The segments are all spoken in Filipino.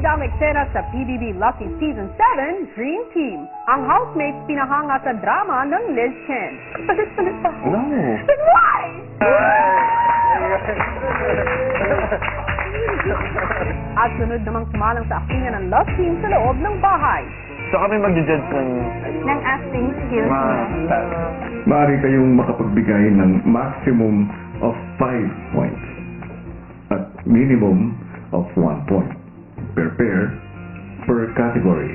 bida-bidang eksena sa PBB Lucky Season 7, Dream Team. Ang housemates pinahanga sa drama ng Liz Chen. Palit-palit pa ako. No. Then why? At sunod namang sumalang sa aktingan ng love team sa loob ng bahay. So kami mag-judge Ng acting skills mo. Maaari kayong makapagbigay ng maximum of 5 points at minimum of 1 point per pair per category.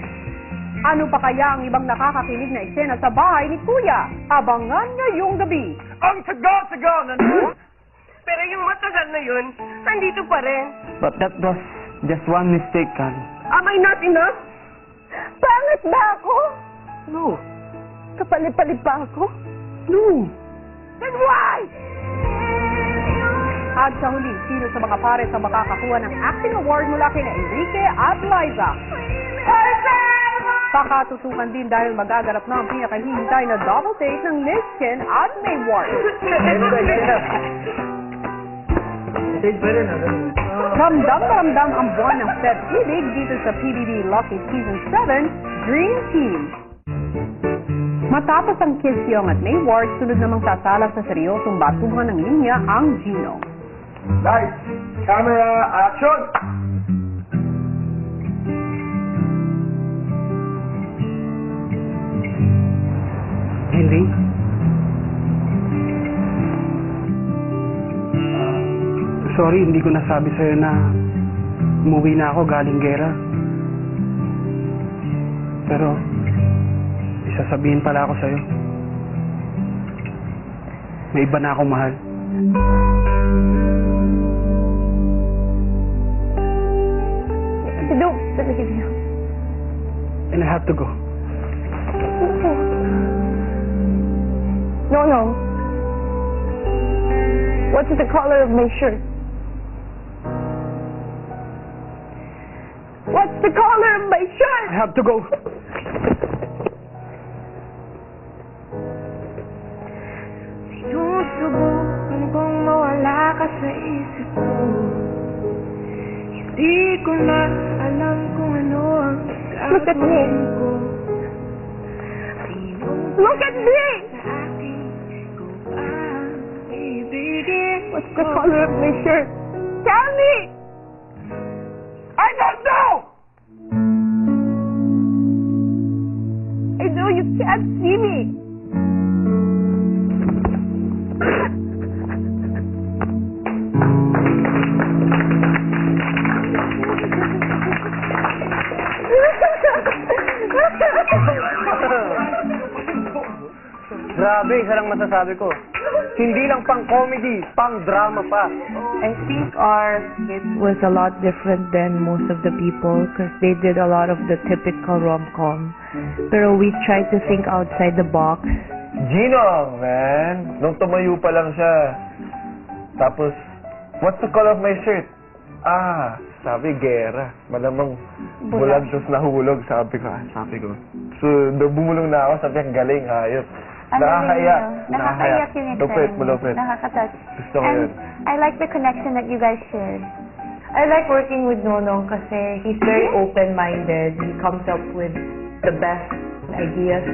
Ano pa kaya ang ibang nakakakilig na eksena sa bahay ni Kuya? Abangan ngayong gabi. Ang saga-saga na nun! Pero yung matagal na yun, nandito pa rin. But that was just one mistake, Carl. Am I not enough? Pangit ba ako? No. Kapalipalip pa ako? No. Then why? At sa huli, sino sa mga pares ang makakakuha ng acting award mula kina Enrique at Liza? Pakatutukan din dahil magaganap na ang pinakahihintay na double date ng Liz Chen at May Ward. Ramdam na ramdam ang buwan ng Feb Ibig dito sa PBB Lucky Season 7, Dream Team. Matapos ang Kiss Young at May Ward, sunod namang sasalang sa seryosong batuhan ng linya ang Gino. Lights, camera, action! Henry? Sorry, hindi ko nasabi sa'yo na umuwi na ako galing gera. Pero, isasabihin pala ako sa'yo. May iba na akong mahal. No, talaga niya. And I have to go. No. What's the color of my shirt? What's the color of my shirt? I have to go. Sinusubukan kong mawala ka sa isip ko. Hindi ko na alam kung ano ang Look at me. gagawin ko. Look at me! Sa akin ko ba ibigin What's the color of my shirt? Tell me! I don't know! I know you can't see me. Grabe, isa lang masasabi ko. Hindi lang pang-comedy, pang-drama pa. I think our skit was a lot different than most of the people because they did a lot of the typical rom-com. Pero we tried to think outside the box. Gino, man. Nung tumayo pa lang siya. Tapos, what's the color of my shirt? Sabi, gera. Malamang bulag tapos nahulog. Sabi ko. So, bumulong na ako. Sabi, ang galing, hayop. Nakakaiyak. Nakakaiyak yung Lupit. Nakakatouch. Gusto ko yun. I like the connection that you guys shared. I like working with Nonong kasi he's very open-minded. He comes up with the best ideas.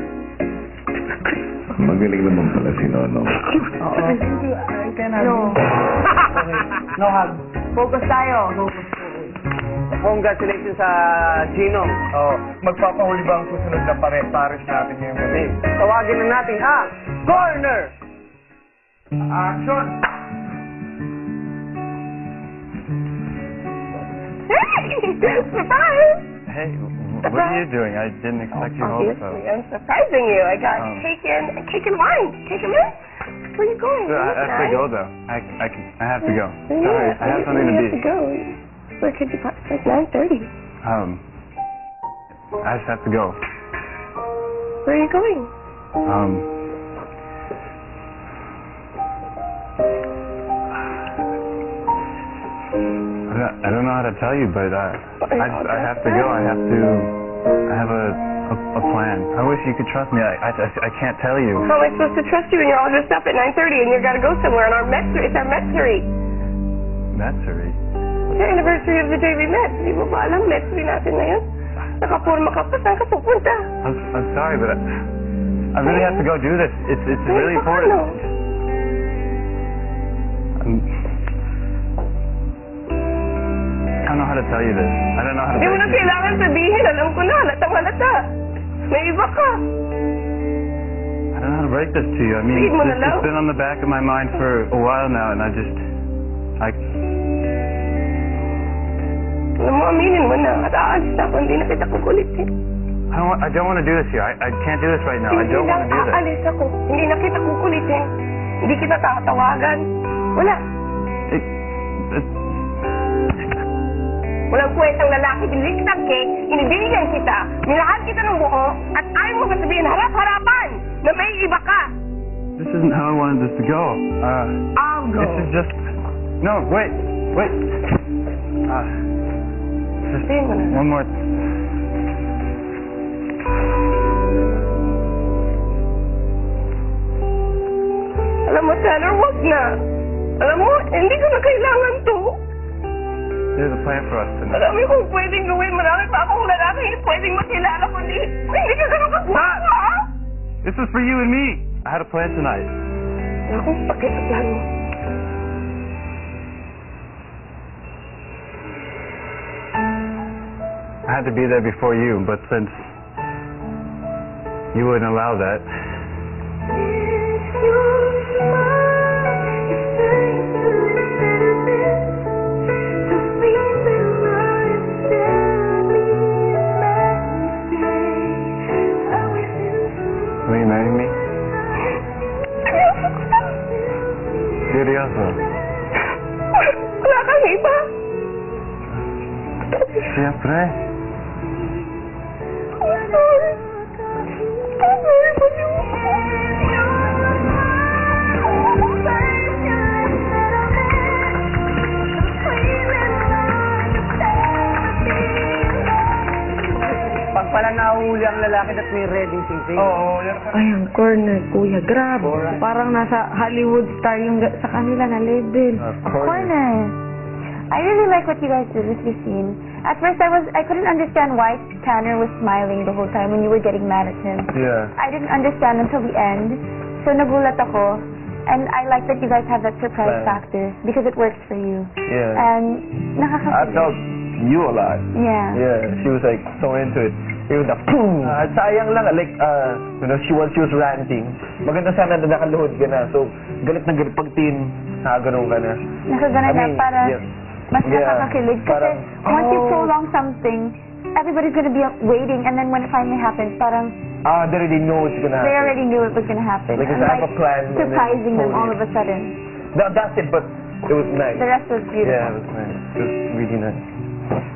Magaling naman pala si Nono. Oo. No. No hug. Focus tayo. Congratulations sa Gino. Magpapahuli ba ang susunod na pares natin ngayong gabi? Tawagin na natin ang Corner! Action! Surprise! Hey, what are you doing? I didn't expect you home, so... Obviously, I'm surprising you. I got cake and wine. Cake and wine? Where are you going? I have to go, though. I have to go. Sorry, I have something to You be. have to go. Where could you It's like 9:30. I just have to go. Where are you going? I don't know how to tell you, but I have to go. I have a plan. I wish you could trust me. I can't tell you. How am I supposed to trust you when you're all dressed up at 9:30 and you've got to go somewhere on our Metsuri? It's our Metsuri. Metsuri? the anniversary of the day we met. Di mo ba alam, let's be natin na yun? Nakapurma ka pa, saan ka pupunta? I'm sorry, but I really have to go do this. It's really important. I don't know how to tell you this. I don't know how to Hindi mo break na this. kailangan sabihin. Alam ko na, halata. May iba ka. I don't know how to break this to you. I mean, Sabihin mo na lang. it's been on the back of my mind for a while now, and I Alam mo, aminin mo na. At aalis na ako, hindi na kita kukulitin. I don't want to do this here. I can't do this right now. I Hindi don't lang want to do this. aalis ako. Hindi na kita kukulitin. Hindi kita tatawagan. Wala. Walang kwentang lalaki, binigtag cake, inibigyan kita, minahal kita ng buo, at ayaw mo sabihin harap-harapan na may iba ka. This isn't how I wanted this to go. I'll go. This is just... No, wait. Just Sabihin mo na. one more... Alam mo, Tanner, wag na. Alam mo, hindi ko na kailangan to. There's a plan for us tonight. Marami kong pwedeng gawin. Marami pa akong lalaki pwedeng makilala kundi hindi ka ganun kagwapo, ha? This is for you and me. I had a plan tonight. Wala akong pakit sa plano. I had to be there before you, but since you wouldn't allow that, will you marry me? Seryoso? Wala kang iba. Siyempre. I'm sorry. I'm sorry for you. Pag pala nahuli ang lalaki at may reading sing-sing. Oo, Ay, ang corner, kuya. Grabe. Parang nasa Hollywood star yung sa kanila na level. Corner. I really like what you guys did with your scene. At first, I couldn't understand why Tanner was smiling the whole time when you were getting mad at him. Yeah. I didn't understand until the end. So nagulat ako. And I like that you guys have that surprise Right. factor because it works for you. Yeah. And I nakaka- felt you a lot. Yeah. Yeah, she was like so into it. Even the boom! Sayang lang, like, you know, she was ranting. Maganda sana na nakaluhod ka na. So, galit na galit pag nakaganon ka na. Nakagana na para yeah. mas Yeah, nakakakilig. Kasi parang, once you oh. prolong something, everybody's gonna be waiting, and then when it finally happens, parang They already know it's gonna they happen. already knew it was gonna happen. Like, And I have a plan. and then surprising them all totally- of a sudden. That's it, but it was nice. The rest was beautiful. Yeah, it was nice. It was really nice.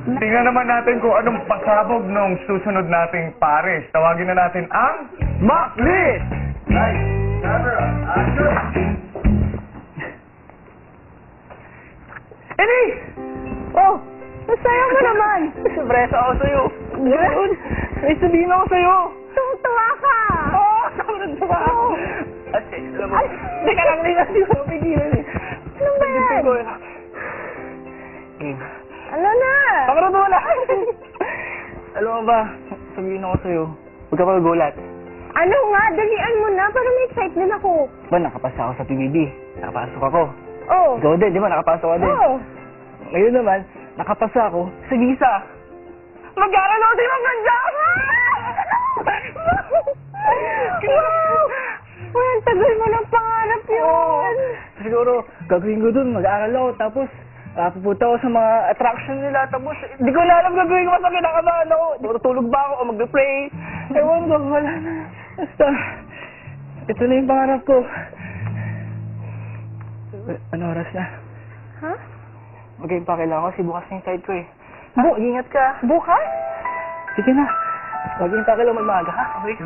Tingnan naman natin kung anong pasabog nung susunod nating pares. Tawagin na natin ang Mock List! Right. Camera. Action! Elise! Oh! Masaya mo naman! Surpresa ako sa'yo. Good? May sabihin ako sa'yo. Tuwa ka! Oo! Tuwa ako. At alam mo, teka lang, hindi ko mapigilan eh. Ano ba yan? Ano na? Pakarot wala. Alam mo ba, sabihin ako sa'yo, huwag ka pag-gulat. Ano nga? Dalian mo na para may excitement ako. Ba, nakapasa ako sa PBB. Nakapasok ako. Oh. Ikaw din, di ba? Nakapasok ka din. Oh. Ngayon naman, nakapasa ako sa visa. Mag-aaral ako sa ibang bansa! Wow! Uy, ang tagal mo ng pangarap yun. Siguro, gagawin ko dun, mag-aaral ako, tapos pupunta ako sa mga attraction nila, tapos hindi ko na alam gagawin ko, kasi kinakabahan ako. Matutulog ba ako o mag-play? Ewan ko, wala na. Basta, ito na yung pangarap ko. Ano oras na? Ha? Mag-impake lang ako kasi bukas na yung side ko eh. Mag-ingat ka. Bukas? Sige na. Mag-impake lang mag-maaga ha? Okay.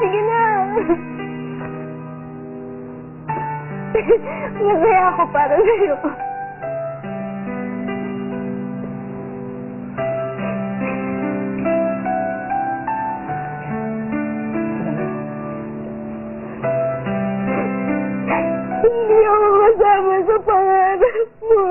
Sige na. Masaya ako para sa'yo. Hindi ako kasama sa pangarap mo.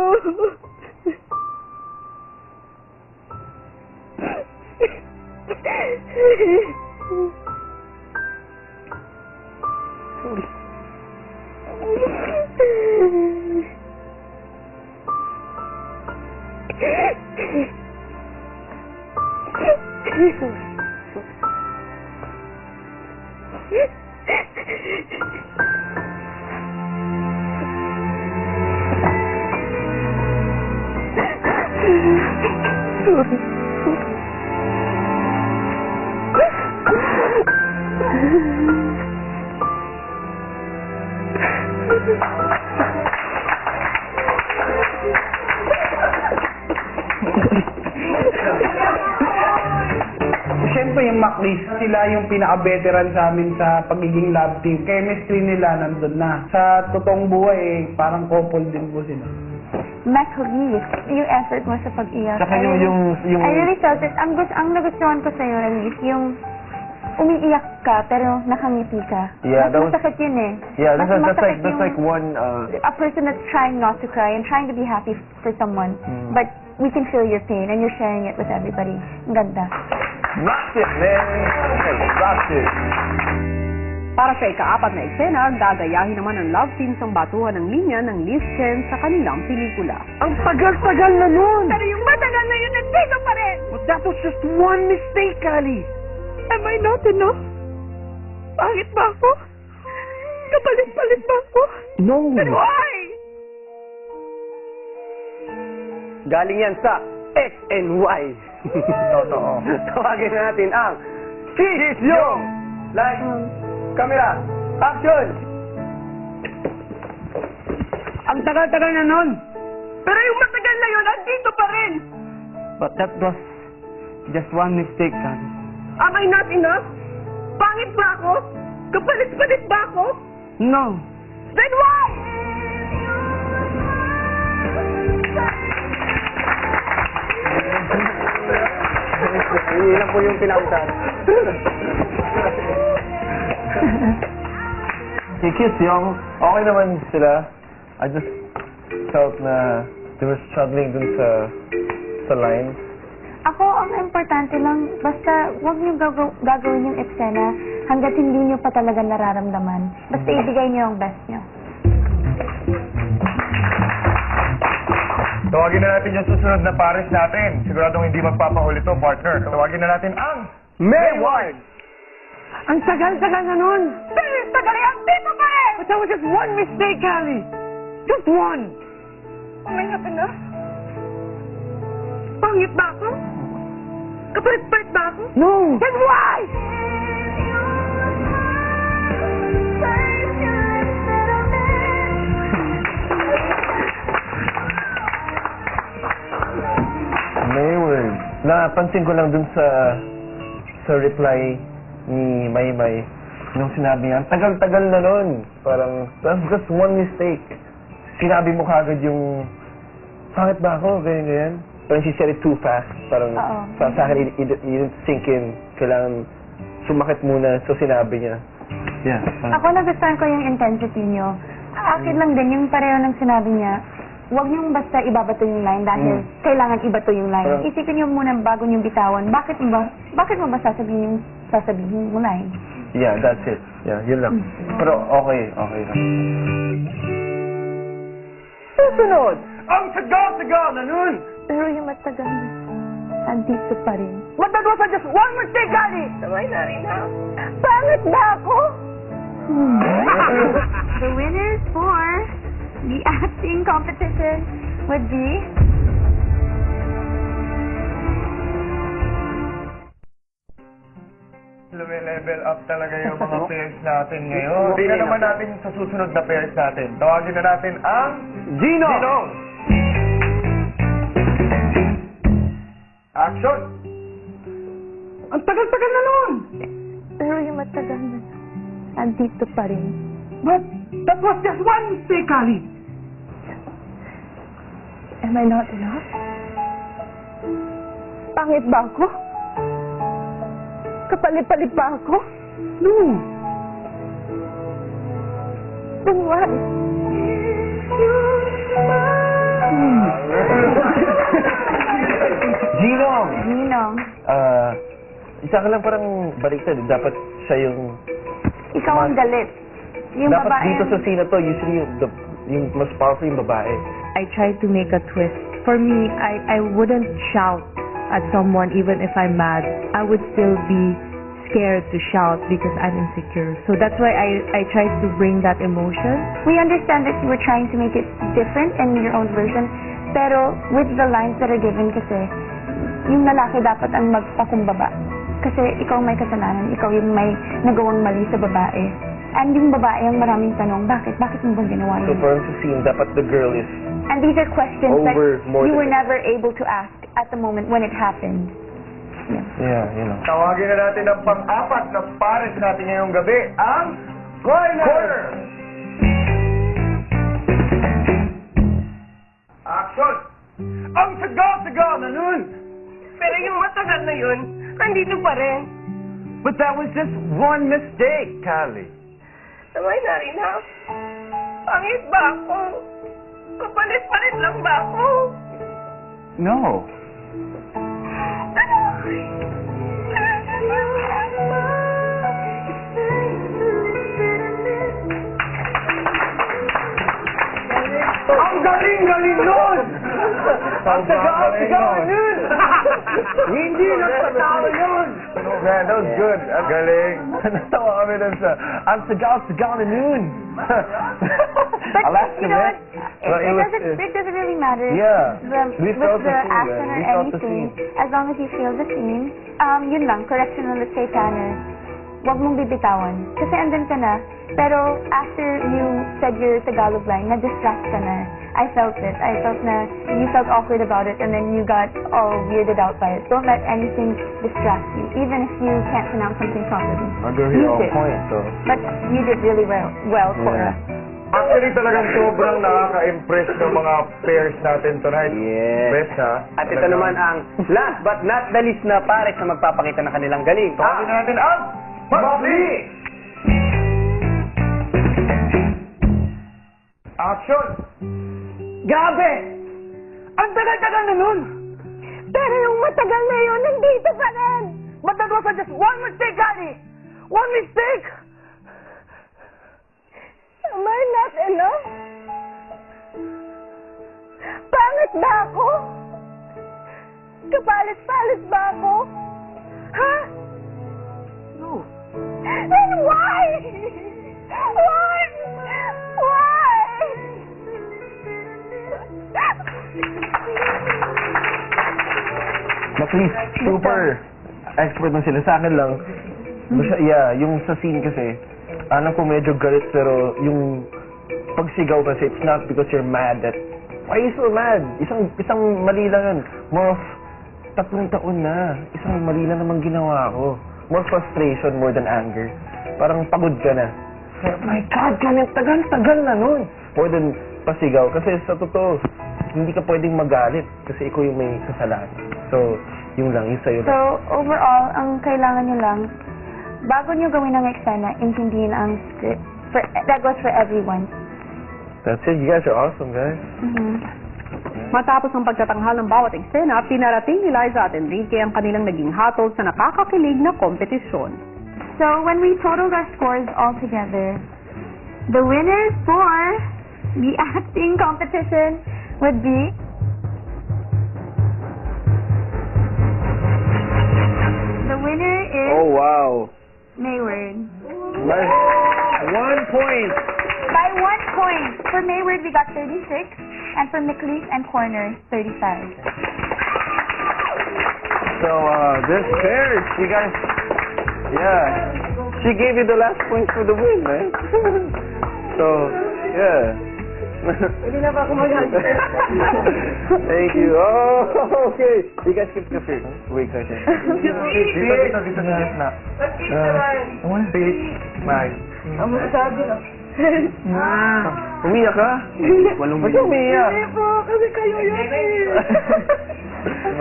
Siyempre yung Maclis, sila yung pinaka-veteran sa amin sa pagiging love team. Chemistry nila nandun na. Sa totoong buhay, parang couple din po sila. Maclis, yung effort mo sa pag-iyak. Saka yung I really felt it. Ang nagustuhan ko sa'yo, Elise, yung umiiyak ka pero nakangiti ka. Yeah, that was- masakit yun eh. Yeah, Mas that's masakit like yung one, a person that's trying not to cry and trying to be happy for someone. But we can feel your pain and you're sharing it with everybody. Ang ganda. rocked it, man. Rocked it. Para sa ika-4 na eksena, gagayahin naman ang love team sa batuhan ng linya ng Liz Chen sa kanilang pelikula. Ang tagal-tagal na nun! Pero yung matagal na yun, nandito pa rin! But that was just one mistake, Ali! Am I not enough? Pangit ba ako? Kapalit-palit ba ako? No! Pero why? Galing yan sa X and Y. Totoo. Tawagin natin ang Cheese Yung! Light, camera, action! Ang tagal-tagal na nun! Pero yung matagal na yun, nandito pa rin! But that was just one mistake, Ali. Am I not enough? Pangit ba ako? Kapalit-palit ba ako? No! Then why? Hindi lang po yung pinautan. Kay Kiss Young, okay naman sila. I just felt na they were struggling dun sa lines. Ako, ang importante lang, basta huwag niyo gagawin yung eksena hanggat hindi niyo pa talaga nararamdaman. Basta ibigay niyo ang best niyo. Tawagin na natin yung susunod na pares natin. Siguradong hindi magpapahuli to, partner. Tawagin na natin ang Mayward! Ang tagal-tagal na nun! Tagal yan, dito pa rin! But that was just one mistake, Ali! Just one! Am I not enough? Pangit ba ako? Kapalit-palit ba ako? No! Then why? Mayward. Napansin ko lang dun sa reply ni Maymay nung sinabi niya, ang tagal-tagal na nun. Parang, that's just one mistake. Sinabi mo kagad yung, pangit ba ako? Ganyan. Parang she said it too fast. Parang, Oo. sa akin, it didn't sink in. Kailangan sumakit muna. So, sinabi niya. Yeah. Ako nagustuhan ko yung intensity niyo. Akin lang din, yung pareho ng sinabi niya, huwag niyong basta ibabato yung line dahil kailangan ibato yung line. Parang- Isipin niyo muna bago niyong bitawan, bakit mo ba sasabihin mo line? Yeah, that's it. Yeah, yun lang. Pero okay lang. Susunod, ang tagal-tagal na nun! Pero yung matagal na, andito pa rin. But that was just one mistake, Ali! Sabay na rin ha? Pangit ba ako? The winners for the acting competition would be... Level up talaga yung mga pairs natin ngayon. Tingnan naman natin sa susunod na pairs natin. Tawagin na natin ang Gino! Action! Ang tagal-tagal na nun! Pero yung matagal na yun, andito pa rin. But that was just one mistake, Kali. Am I not enough? Pangit ba ako? Kapalit-palit ba ako? No. Then why? Ginong! Ninong, Isa ka lang parang baliktad. Dapat siya yung... ikaw ang galit. Yung dapat babae. dito sa scene na to, usually yung mas powerful yung babae. I tried to make a twist. For me, I wouldn't shout at someone even if I'm mad. I would still be scared to shout because I'm insecure. So that's why I tried to bring that emotion. We understand that you were trying to make it different in your own version, pero with the lines that are given kasi, yung lalaki dapat ang magpakumbaba. Kasi ikaw may kasalanan, ikaw yung may nagawang mali sa babae. And yung babae ang maraming tanong, bakit? Bakit mo bang ginawa So yun? parang sa scene, dapat the girl is... And these are questions that Over more you than were that. never able to ask at the moment when it happened. Yeah, you know. Tawagin na natin ang pang-apat na pares natin ngayong gabi, ang Corner! Action! Ang sagal-sagal na nun! Pero yung matagal na yun, nandito pa rin. But that was just one mistake, Kali. Sabay na rin ha? Pangit ba ako? Kapalit-palit lang ba ako? No. Ang galing-galing nun! Ang sagal-sagal nun! Hindi nagpatawa yun! Man, that was good. Ang galing. Natawa kami dun sa... Ang sagal-sagal na noon. But I'll ask you him, know man. what? Well, It doesn't really matter. Yeah. We With felt the the scene, action man. or We felt the anything, scene. as long as you feel the scene, yun lang, correction ulit kay Tanner. Huwag mong bibitawan. Kasi andun ka na. Pero after you said your Tagalog line, na-distract ka na. I felt it. I felt na you felt awkward about it and then you got all weirded out by it. Don't let anything distract you, even if you can't pronounce something properly. Under You your own did. point, so... But you did really well for Yeah. us. Actually, talagang sobrang nakaka-impress ng mga pairs natin tonight. Yes. Best, ha? At ito naman ang last but not the least na pares na magpapakita ng kanilang galing. Tawagin na natin ang Mapli! Action! Grabe! Ang tagal-tagal na nun! Pero yung matagal na yun, nandito pa rin! But that was just one mistake, Kali! One mistake! Am I not enough? Pangit ba ako? Kapalit-palit ba ako? Ha? No. Then why? Why? Why? Actually, super expert na sila. Sa akin lang, yung sa scene kasi, alam ko medyo galit pero yung pagsigaw kasi, it's not because you're mad at, why are you so mad? Isang mali lang yun. More of, 3 taon na. Isang mali lang naman ginawa ko. More frustration more than anger. Parang pagod ka na. Oh my God, ganyan tagal-tagal na nun. More than pasigaw. Kasi sa totoo, hindi ka pwedeng magalit kasi ikaw yung may kasalanan. So, yung lang, yung sa'yo. So, overall, ang kailangan nyo lang, bago nyo gawin ang eksena, intindihin ang script. That goes for everyone. That's it. You guys are awesome, guys. Matapos ang pagtatanghal ng bawat eksena, pinarating ni Liza at Enrique ang kanilang naging hatol sa nakakakilig na kompetisyon. So, when we totaled our scores all together, the winners for the acting competition would be the winner is Oh, wow. Mayward. Nice. 1 point. By 1 point. For Mayward, we got 36, and for McLeese and Corner, 35. So, this pairs, you guys, yeah. She gave you the last point for the win, right? So, yeah. Hindi na ba ako mag-hug? Thank you. Oh, okay. You guys keep the feet. Wait a second. Dito na gitna. Beach. Bye. Ang masabi na. Umiyak ka? Ba't umiyak? Hindi po, kasi kayo yun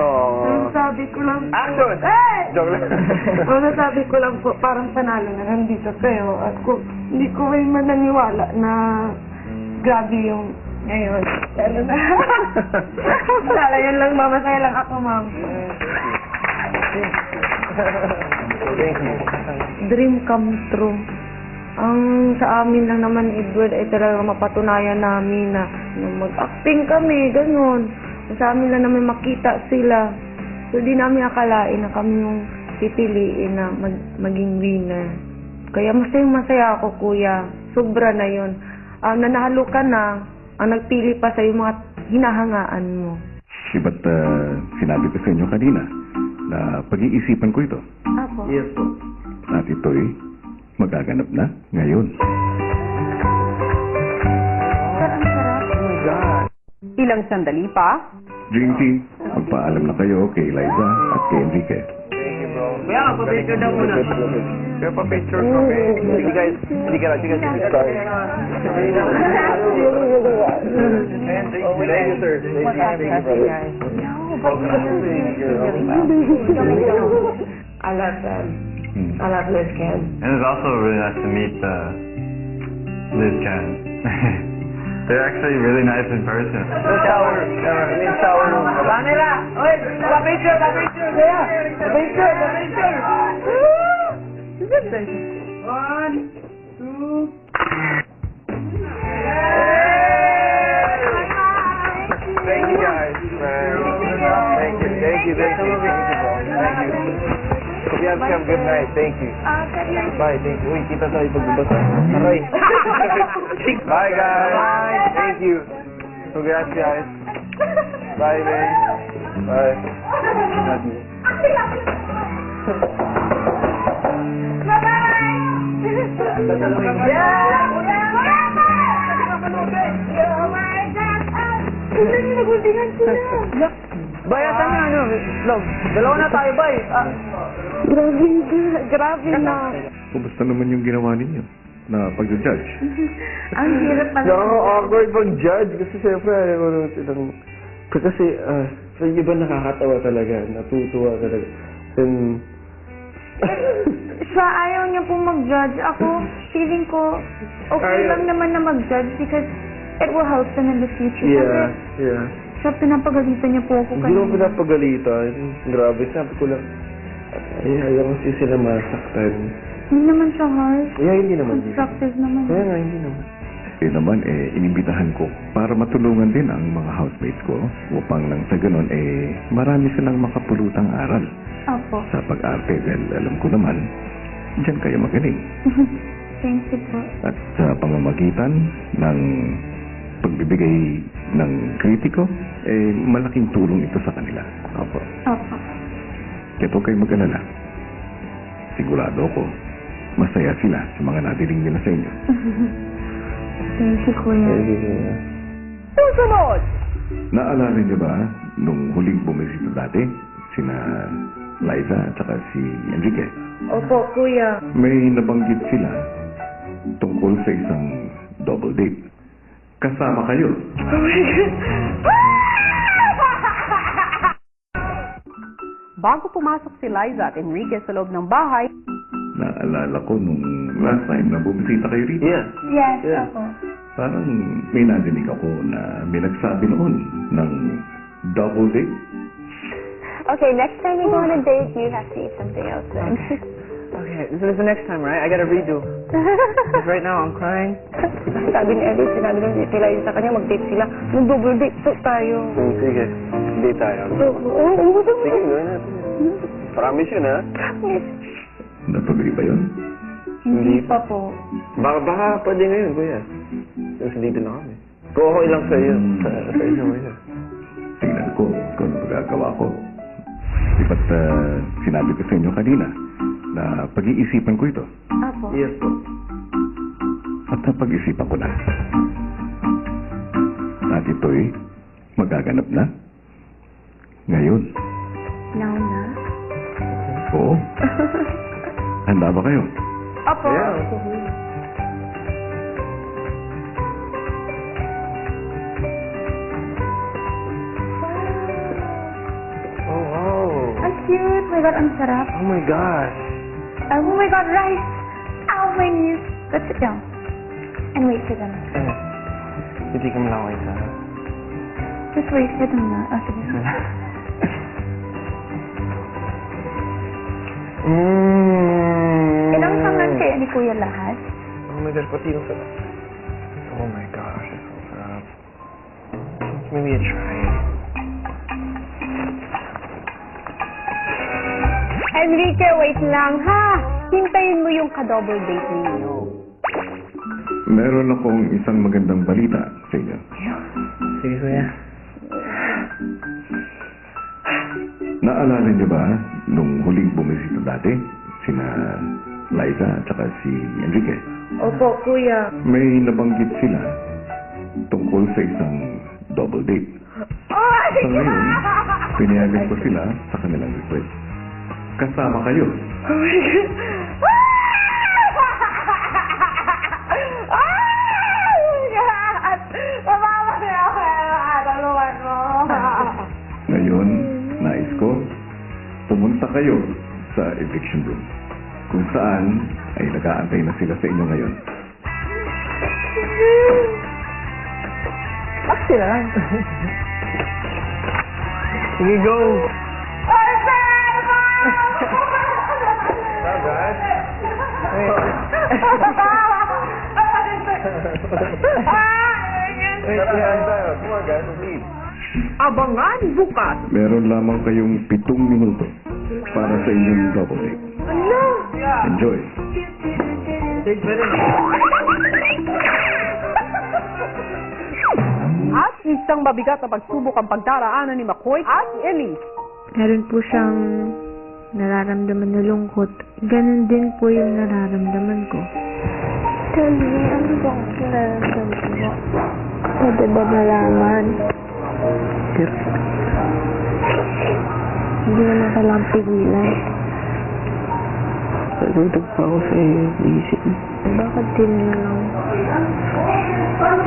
Oh. Sabi ko lang. Action! Joke lang. Sabi ko lang po, parang panalo na nandito kayo. At hindi ko may mananiwala na grabe yung ngayon. Ano na? Wala, yun lang, mama. Masaya lang ako, ma'am. Thank you. Dream come true. Ang sa amin lang naman, Edward, ay talaga mapatunayan namin na mag-acting kami, ganun. Sa amin lang naman makita sila. So, di namin akalain na kami yung pipiliin na maging winner. Kaya masaya ako, kuya. Sobra na yun. Nanahalo ka na, ang nagpili pa sa mga hinahangaan mo. Ba't sinabi ko sa inyo kanina na pag-iisipan ko ito? Apo. Yes po. At ito'y magaganap na ngayon. Ilang sandali pa, Dream Team, magpaalam na kayo kay Liza at kay Enrique. Thank you, bro. Kuya, pa-picture daw muna. Kaya pa-picture kami. Sige guys, hindi ka lang. Sige, sorry. Thank you, sir. Thank you, brother. I love them. I love Liz Ken. And it's also really nice to meet Liz Ken. They're actually really nice in person. Shower room. Camera! Oy, pa-picture! Kuya! Pa-picture! One, two... Thank you guys, man. Thank you, bro. Thank you. Hope you have a good night. Thank you. Bye, thank you. Uy, kita tayo pagbabasa. Aray. Bye, guys. Thank you. Congrats, guys. Bye, man. Bye. Bayatan na, ano? Love, dalawa na tayo, bay. Grabe na. Kumusta naman yung ginawa ninyo na pag-judge? Ang hirap pala. Nakaka-awkward pag-judge kasi siyempre, kasi, sa iba nakakatawa talaga, natutuwa talaga. And, Siya ayaw niya po mag-judge. Ako, feeling ko, okay lang naman na mag-judge because it will help them in the future. yeah. Siya, pinapagalitan niya po ako Hindi mo pinapagalitan. Grabe, sabi ko lang, ayaw kasi sila masaktan. Hindi naman siya harsh. Hindi naman. Constructive naman. Kaya nga, hindi naman. Naman, inimbitahan ko para matulungan din ang mga housemates ko upang nang sa ganun, marami silang makapulutang aral Opo. sa pag-arte. Well, alam ko naman, diyan kayo magaling. Thank you po. At sa pamamagitan ng pagbibigay ng kritiko, malaking tulong ito sa kanila. Opo. Opo. Kaya huwag kayo mag-alala. Sigurado ko, masaya sila sa mga nadiling nila sa inyo. Thank you, Kuya. susunod! Naalala niyo ba nung huling bumisita dati, sina Liza at saka si Enrique? Opo, kuya. May nabanggit sila tungkol sa isang double date. Kasama kayo. Bago pumasok si Liza at Enrique sa loob ng bahay, Naalala ko nung last time na bumisita kayo rito. Yeah. Yes, Yeah. Opo. Parang may nadinig ako na may nagsabi noon ng double date. Okay, next time we go on a date, you have to eat something else then. Okay, this is the next time, right? I gotta redo. Because right now, I'm crying. Sabi ni Eddie, sinabi nung sila yun sa kanya, mag-date sila. Mag-double date so tayo. Sige. Date tayo. Sige, gawin natin. Promise yun, ha? Natuloy ba yun? Hindi pa po. Baka pwede ngayon, kuya. Kasi dito na kami. Kung okay lang sa'yo. Sa isang kuya. Tingnan ko kung ano magagawa ko. Di ba't sinabi ko sa inyo kanina na pag-iisipan ko ito? Apo. Yes po. At napag-isipan ko na. At ito'y magaganap na. Ngayon. Now na? Oo. Handa ba kayo? Opo. Oh, wow. Ang cute. My God, ang sarap. Oh my gosh. Oh my God, rice. Ow, my knees. Let's sit down. And wait for them. Titikim lang ako isa. Just wait for them na. Oh, sige. Ilang tangan kaya ni Kuya lahat? Oh my gosh, pati yung sarap. Oh my gosh, it's so sarap. Maybe a try. Enrique, wait lang ha. Hintayin mo yung ka-double date ninyo. Meron akong isang magandang balita sa inyo. Sige, kuya. Naalala niyo ba nung huling bumisita dati? Sina Liza at saka si Enrique. Opo, kuya. May nabanggit sila tungkol sa isang double date. Sa ngayon, pinayagan ko sila sa kanilang request. Kasama kayo. Ngayon, nais ko, pumunta kayo sa eviction room. Kung saan ay nag-aantay na sila sa inyo ngayon. Sila lang. Sige, go. Abangan bukas. Meron lamang kayong 7 minuto para sa inyong double date. Enjoy. At isang mabigat na pagsubok ang pagdaraanan ni McCoy at Elise. Meron po siyang nararamdaman na lungkot. Ganon din po yung nararamdaman ko. Sabi, ano bang nararamdaman mo? Pwede ba malaman? Hindi naman kailangang pigilan. Nagdudog pa ako sa iyo, isip. Bakit di mo na lang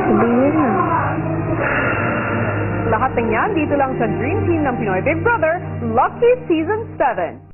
sabihin na? Lahat ng yan dito lang sa Dream Team ng Pinoy Big Brother, Lucky Season 7.